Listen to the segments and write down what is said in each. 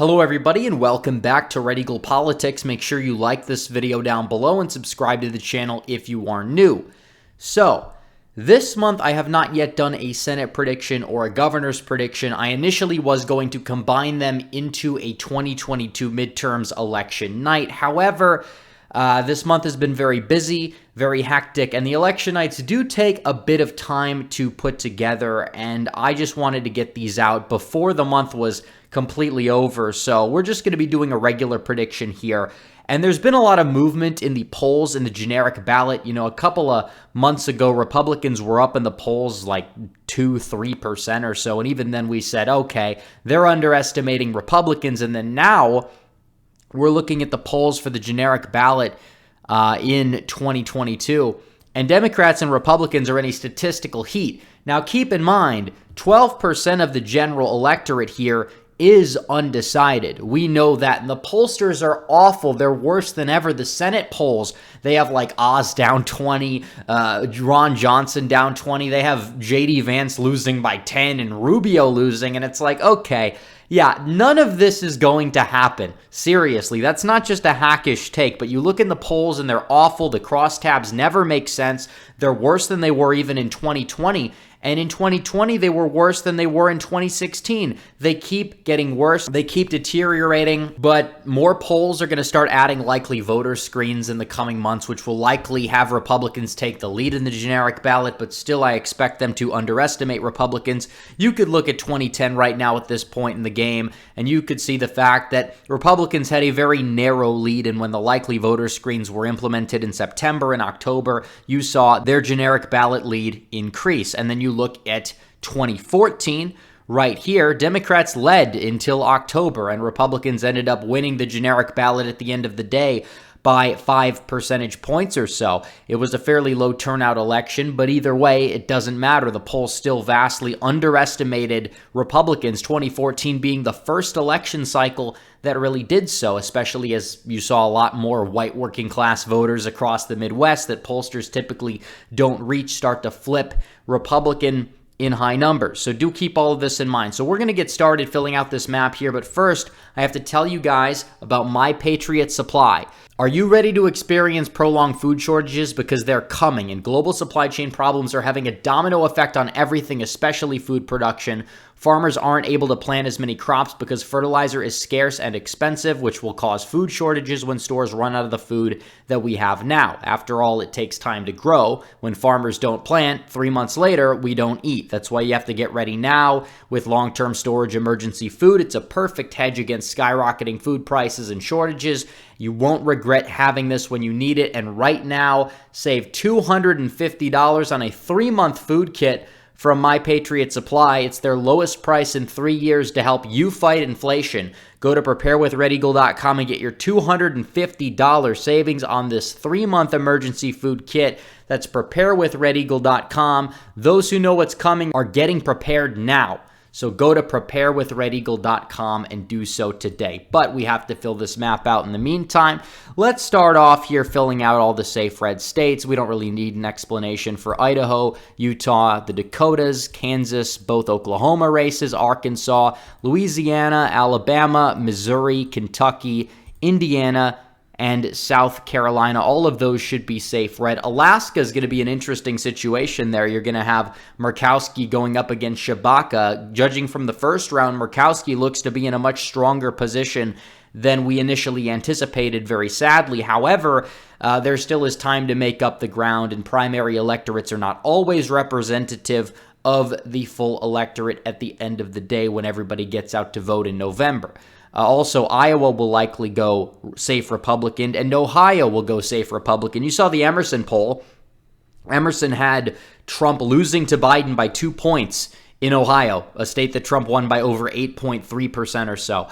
Hello everybody and welcome back to Red Eagle Politics. Make sure you like this video down below and subscribe to the channel if you are new. So, this month I have not yet done a Senate prediction or a governor's prediction. I initially was going to combine them into a 2022 midterms election night. However, this month has been very busy, very hectic, and the election nights do take a bit of time to put together, and I just wanted to get these out before the month was completely over. So we're just going to be doing a regular prediction here. And there's been a lot of movement in the polls in the generic ballot. You know, a couple of months ago, Republicans were up in the polls like 2-3% or so. And even then we said, okay, they're underestimating Republicans. And then now we're looking at the polls for the generic ballot in 2022. And Democrats and Republicans are in a statistical heat. Now, keep in mind, 12% of the general electorate here is undecided. We know that. And the pollsters are awful. They're worse than ever. The Senate polls, they have like Oz down 20, Ron Johnson down 20. They have J.D. Vance losing by 10 and Rubio losing. And it's like, okay, yeah, none of this is going to happen. Seriously, that's not just a hackish take, but you look in the polls and they're awful. The crosstabs never make sense. They're worse than they were even in 2020. And in 2020, they were worse than they were in 2016. They keep getting worse. They keep deteriorating. But more polls are going to start adding likely voter screens in the coming months, which will likely have Republicans take the lead in the generic ballot. But still, I expect them to underestimate Republicans. You could look at 2010 right now at this point in the game, and you could see the fact that Republicans had a very narrow lead. And when the likely voter screens were implemented in September and October, you saw their generic ballot lead increase. And then you look at 2014, right here, Democrats led until October, and Republicans ended up winning the generic ballot at the end of the day by 5 percentage points or so. It was a fairly low turnout election, but either way, it doesn't matter. The polls still vastly underestimated Republicans, 2014 being the first election cycle that really did so, especially as you saw a lot more white working class voters across the Midwest that pollsters typically don't reach start to flip Republican in high numbers. So do keep all of this in mind. So we're going to get started filling out this map here, but first I have to tell you guys about My Patriot Supply. Are you ready to experience prolonged food shortages? Because they're coming, and global supply chain problems are having a domino effect on everything, especially food production. Farmers aren't able to plant as many crops because fertilizer is scarce and expensive, which will cause food shortages when stores run out of the food that we have now. After all, it takes time to grow. When farmers don't plant, 3 months later, we don't eat. That's why you have to get ready now with long-term storage emergency food. It's a perfect hedge against skyrocketing food prices and shortages. You won't regret having this when you need it. And right now, save $250 on a 3-month food kit from My Patriot Supply. It's their lowest price in 3 years to help you fight inflation. Go to preparewithredeagle.com and get your $250 savings on this 3-month emergency food kit. That's preparewithredeagle.com. Those who know what's coming are getting prepared now. So go to preparewithredeagle.com and do so today. But we have to fill this map out in the meantime. Let's start off here filling out all the safe red states. We don't really need an explanation for Idaho, Utah, the Dakotas, Kansas, both Oklahoma races, Arkansas, Louisiana, Alabama, Missouri, Kentucky, Indiana, and South Carolina. All of those should be safe red. Alaska is going to be an interesting situation there. You're going to have Murkowski going up against Shabaka. Judging from the first round, Murkowski looks to be in a much stronger position than we initially anticipated, very sadly. However, there still is time to make up the ground, and primary electorates are not always representative of the full electorate at the end of the day when everybody gets out to vote in November. Also, Iowa will likely go safe Republican, and Ohio will go safe Republican. You saw the Emerson poll. Emerson had Trump losing to Biden by 2 points in Ohio, a state that Trump won by over 8.3% or so.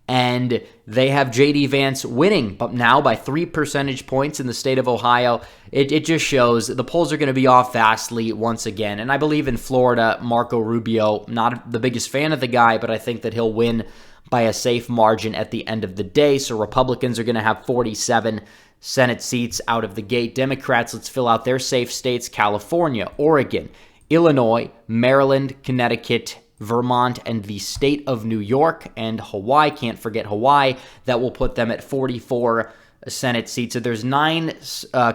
And they have J.D. Vance winning, but now by 3 percentage points in the state of Ohio. It just shows the polls are going to be off vastly once again. And I believe in Florida, Marco Rubio, not the biggest fan of the guy, but I think that he'll win by a safe margin at the end of the day. So Republicans are going to have 47 Senate seats out of the gate. Democrats, let's fill out their safe states: California, Oregon, Illinois, Maryland, Connecticut, Vermont, and the state of New York, and Hawaii. Can't forget Hawaii. That will put them at 44 Senate seats. So there's 9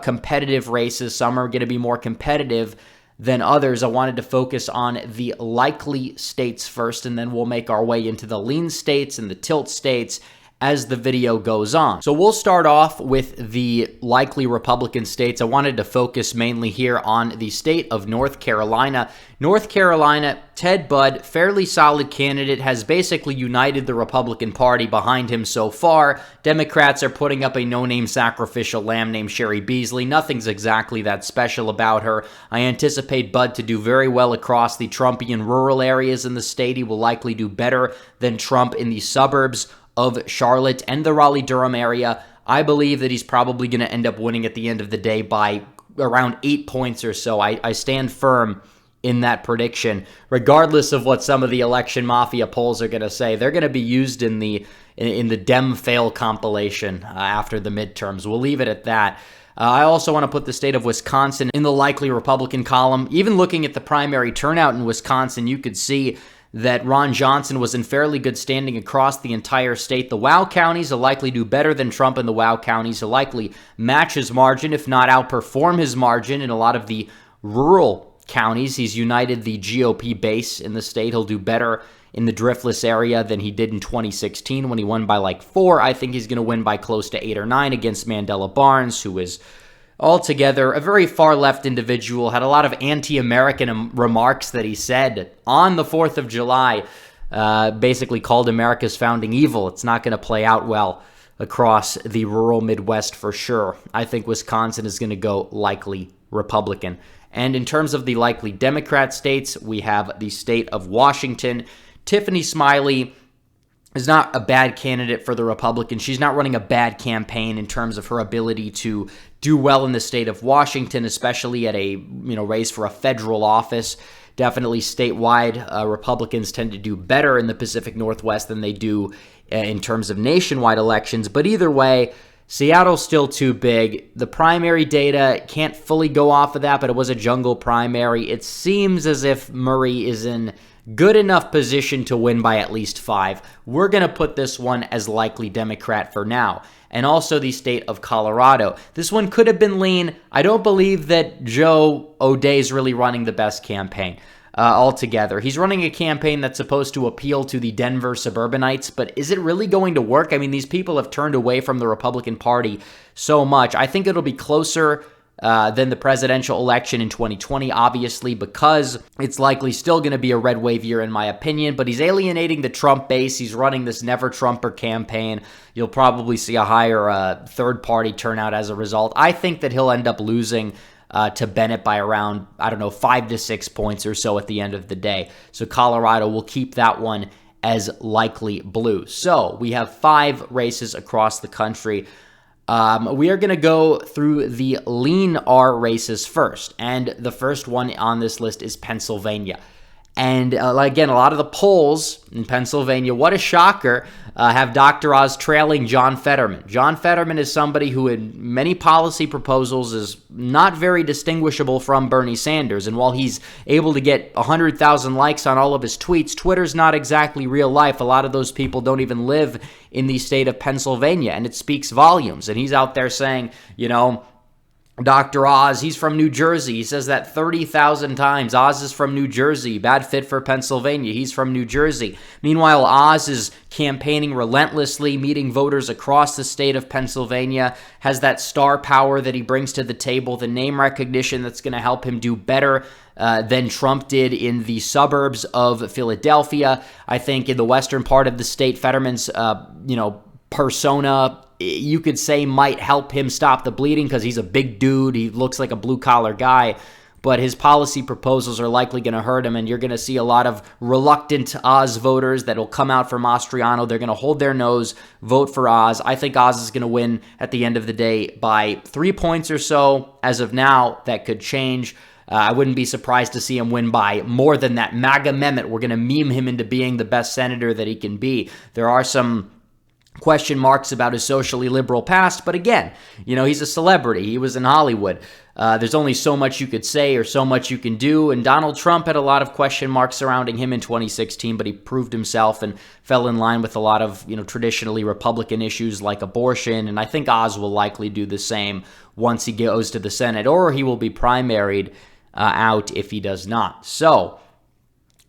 competitive races. Some are going to be more competitive than others. I wanted to focus on the likely states first, and then we'll make our way into the lean states and the tilt states as the video goes on. So we'll start off with the likely Republican states. I wanted to focus mainly here on the state of North Carolina. North Carolina, Ted Budd, fairly solid candidate, has basically united the Republican Party behind him so far. Democrats are putting up a no-name sacrificial lamb named Sherry Beasley. Nothing's exactly that special about her. I anticipate Budd to do very well across the Trumpian rural areas in the state. He will likely do better than Trump in the suburbs of Charlotte and the Raleigh-Durham area. I believe that he's probably going to end up winning at the end of the day by around 8 points or so. I stand firm in that prediction, regardless of what some of the election mafia polls are going to say. They're going to be used in the Dem fail compilation after the midterms. We'll leave it at that. I also want to put the state of Wisconsin in the likely Republican column. Even looking at the primary turnout in Wisconsin, you could see that Ron Johnson was in fairly good standing across the entire state. The WOW counties will likely do better than Trump in the WOW counties. He'll likely match his margin, if not outperform his margin in a lot of the rural counties. He's united the GOP base in the state. He'll do better in the driftless area than he did in 2016 when he won by like 4. I think he's going to win by close to 8 or 9 against Mandela Barnes, who is altogether a very far-left individual, had a lot of anti-American remarks that he said on the 4th of July, basically called America's founding evil. It's not going to play out well across the rural Midwest for sure. I think Wisconsin is going to go likely Republican. And in terms of the likely Democrat states, we have the state of Washington. Tiffany Smiley is not a bad candidate for the Republicans. She's not running a bad campaign in terms of her ability to do well in the state of Washington, especially at a race for a federal office. Definitely statewide, Republicans tend to do better in the Pacific Northwest than they do in terms of nationwide elections. But either way, Seattle's still too big. The primary data can't fully go off of that, but it was a jungle primary. It seems as if Murray is in good enough position to win by at least 5. We're going to put this one as likely Democrat for now. And also the state of Colorado. This one could have been lean. I don't believe that Joe O'Dea is really running the best campaign altogether. He's running a campaign that's supposed to appeal to the Denver suburbanites, but is it really going to work? I mean, these people have turned away from the Republican Party so much. I think it'll be closer than the presidential election in 2020, obviously, because it's likely still going to be a red wave year in my opinion, but he's alienating the Trump base. He's running this never Trumper campaign. You'll probably see a higher third-party turnout as a result. I think that he'll end up losing to Bennett by around, 5 to 6 points or so at the end of the day. So Colorado will keep that one as likely blue. So we have 5 races across the country. We are going to go through the lean R races first, and the first one on this list is Pennsylvania. And again, a lot of the polls in Pennsylvania, what a shocker, have Dr. Oz trailing John Fetterman. John Fetterman is somebody who in many policy proposals is not very distinguishable from Bernie Sanders. And while he's able to get 100,000 likes on all of his tweets, Twitter's not exactly real life. A lot of those people don't even live in the state of Pennsylvania, and it speaks volumes. And he's out there saying, Dr. Oz, he's from New Jersey. He says that 30,000 times. Oz is from New Jersey. Bad fit for Pennsylvania. He's from New Jersey. Meanwhile, Oz is campaigning relentlessly, meeting voters across the state of Pennsylvania, has that star power that he brings to the table, the name recognition that's going to help him do better than Trump did in the suburbs of Philadelphia. I think in the western part of the state, Fetterman's, persona, you could say, might help him stop the bleeding because he's a big dude. He looks like a blue-collar guy, but his policy proposals are likely going to hurt him, and you're going to see a lot of reluctant Oz voters that will come out for Mastriano. They're going to hold their nose, vote for Oz. I think Oz is going to win at the end of the day by 3 points or so. As of now, that could change. I wouldn't be surprised to see him win by more than that. MAGA Mehmet, we're going to meme him into being the best senator that he can be. There are some question marks about his socially liberal past, but again, he's a celebrity. He was in Hollywood. There's only so much you could say or so much you can do, and Donald Trump had a lot of question marks surrounding him in 2016, but he proved himself and fell in line with a lot of, traditionally Republican issues like abortion, and I think Oz will likely do the same once he goes to the Senate, or he will be primaried out if he does not. So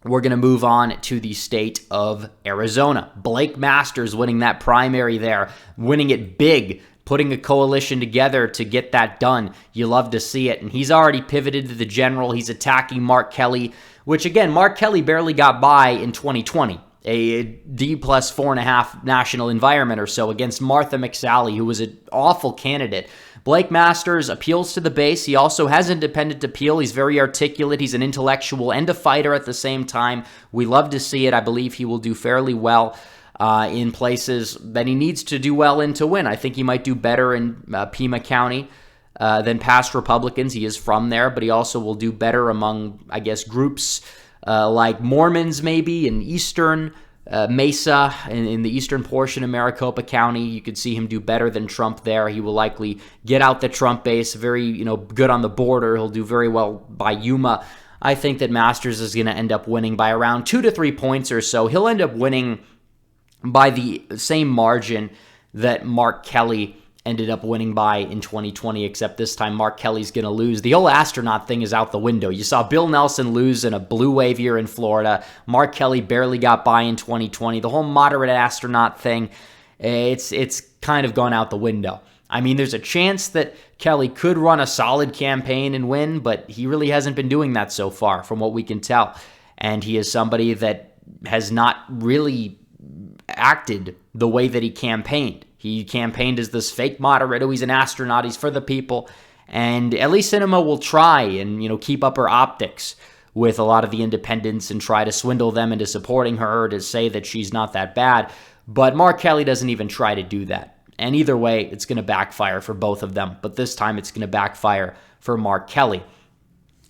we're going to move on to the state of Arizona. Blake Masters winning that primary there, winning it big, putting a coalition together to get that done. You love to see it. And he's already pivoted to the general. He's attacking Mark Kelly, which again, Mark Kelly barely got by in 2020. A D plus 4.5 national environment or so against Martha McSally, who was an awful candidate. Blake Masters appeals to the base. He also has independent appeal. He's very articulate. He's an intellectual and a fighter at the same time. We love to see it. I believe he will do fairly well in places that he needs to do well in to win. I think he might do better in Pima County than past Republicans. He is from there, but he also will do better among, I guess, groups like Mormons maybe in eastern Mesa, in the eastern portion of Maricopa County. You could see him do better than Trump there. He will likely get out the Trump base, very good on the border. He'll do very well by Yuma. I think that Masters is going to end up winning by around 2 to 3 points or so. He'll end up winning by the same margin that Mark Kelly ended up winning by in 2020, except this time Mark Kelly's going to lose. The whole astronaut thing is out the window. You saw Bill Nelson lose in a blue wave year in Florida. Mark Kelly barely got by in 2020. The whole moderate astronaut thing, it's kind of gone out the window. I mean, there's a chance that Kelly could run a solid campaign and win, but he really hasn't been doing that so far from what we can tell. And he is somebody that has not really acted the way that he campaigned. He campaigned as this fake moderate. Oh, he's an astronaut. He's for the people. And Ellie Sinema will try and, keep up her optics with a lot of the independents and try to swindle them into supporting her, to say that she's not that bad. But Mark Kelly doesn't even try to do that. And either way, it's going to backfire for both of them. But this time it's going to backfire for Mark Kelly.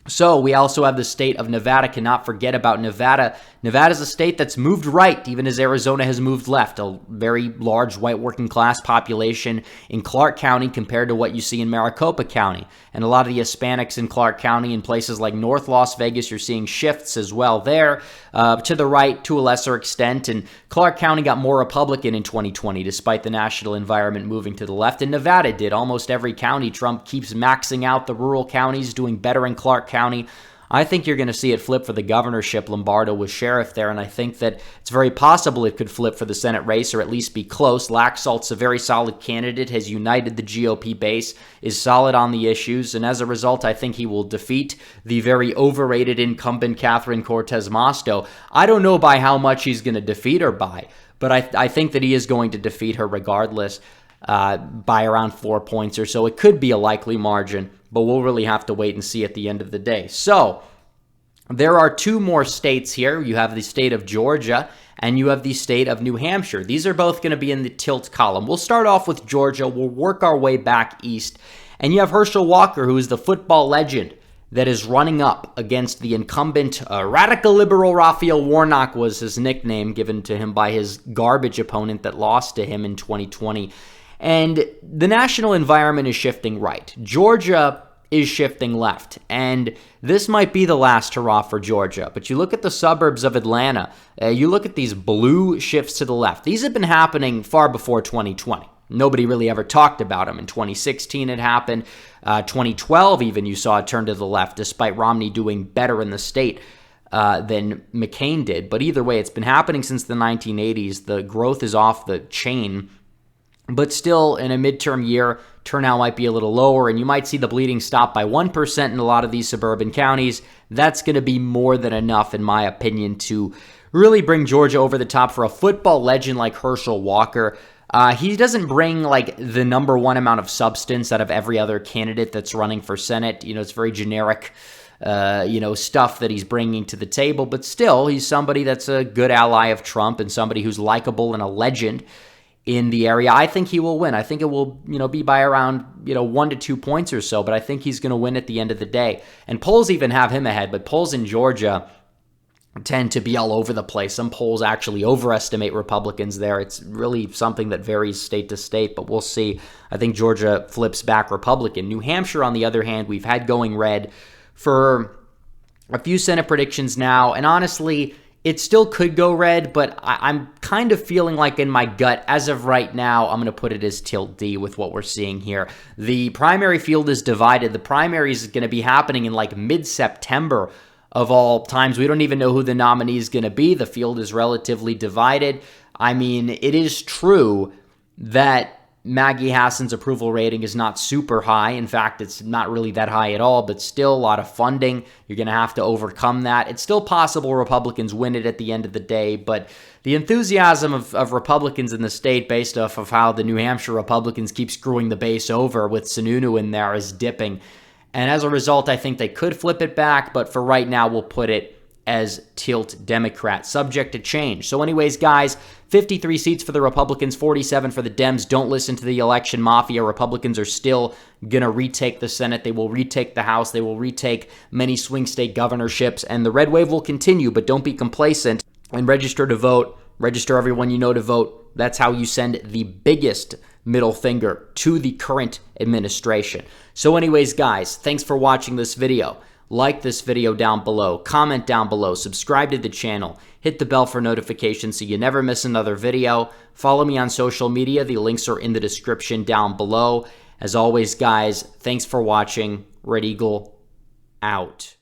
So we also have the state of Nevada. Cannot forget about Nevada. Nevada is a state that's moved right, even as Arizona has moved left. A very large white working class population in Clark County compared to what you see in Maricopa County. And a lot of the Hispanics in Clark County and places like North Las Vegas, you're seeing shifts as well there to the right to a lesser extent. And Clark County got more Republican in 2020, despite the national environment moving to the left. And Nevada did. Almost every county, Trump keeps maxing out the rural counties, doing better in Clark County. I think you're going to see it flip for the governorship. Lombardo was sheriff there, and I think that it's very possible it could flip for the Senate race, or at least be close. Laxalt's a very solid candidate, has united the GOP base, is solid on the issues, and as a result, I think he will defeat the very overrated incumbent Catherine Cortez Masto. I don't know by how much he's going to defeat her by, but I think that he is going to defeat her regardless by around 4 points or so. It could be a likely margin, but we'll really have to wait and see at the end of the day. So there are two more states here. You have the state of Georgia and you have the state of New Hampshire. These are both going to be in the tilt column. We'll start off with Georgia. We'll work our way back east. And you have Herschel Walker, who is the football legend that is running up against the incumbent radical liberal Raphael Warnock, was his nickname given to him by his garbage opponent that lost to him in 2020. And the national environment is shifting right. Georgia is shifting left. And this might be the last hurrah for Georgia. But you look at the suburbs of Atlanta, you look at these blue shifts to the left. These have been happening far before 2020. Nobody really ever talked about them. In 2016 it happened. 2012 even you saw it turn to the left, despite Romney doing better in the state than McCain did. But either way, it's been happening since the 1980s. The growth is off the chain. But still, in a midterm year, turnout might be a little lower, and you might see the bleeding stop by 1% in a lot of these suburban counties. That's going to be more than enough, in my opinion, to really bring Georgia over the top for a football legend like Herschel Walker. He doesn't bring like the number one amount of substance out of every other candidate that's running for Senate. It's very generic, stuff that he's bringing to the table. But still, he's somebody that's a good ally of Trump and somebody who's likable and a legend in the area. I think he will win. I think it will, be by around, 1 to 2 points or so, but I think he's going to win at the end of the day. And polls even have him ahead, but polls in Georgia tend to be all over the place. Some polls actually overestimate Republicans there. It's really something that varies state to state, but we'll see. I think Georgia flips back Republican. New Hampshire, on the other hand, we've had going red for a few Senate predictions now, and honestly, it still could go red, but I'm kind of feeling like in my gut, as of right now, I'm going to put it as tilt D with what we're seeing here. The primary field is divided. The primary is going to be happening in like mid-September of all times. We don't even know who the nominee is going to be. The field is relatively divided. I mean, it is true that Maggie Hassan's approval rating is not super high. In fact, it's not really that high at all, but still a lot of funding. You're going to have to overcome that. It's still possible Republicans win it at the end of the day, but the enthusiasm of Republicans in the state based off of how the New Hampshire Republicans keep screwing the base over with Sununu in there is dipping. And as a result, I think they could flip it back, but for right now, we'll put it as tilt Democrat, subject to change. So anyways, guys, 53 seats for the Republicans, 47 for the Dems. Don't listen to the election mafia. Republicans are still going to retake the Senate. They will retake the House. They will retake many swing state governorships, and the red wave will continue, but don't be complacent and register to vote. Register everyone you know to vote. That's how you send the biggest middle finger to the current administration. So anyways, guys, thanks for watching this video. Like this video down below, comment down below, subscribe to the channel, hit the bell for notifications so you never miss another video. Follow me on social media. The links are in the description down below. As always, guys, thanks for watching. Red Eagle out.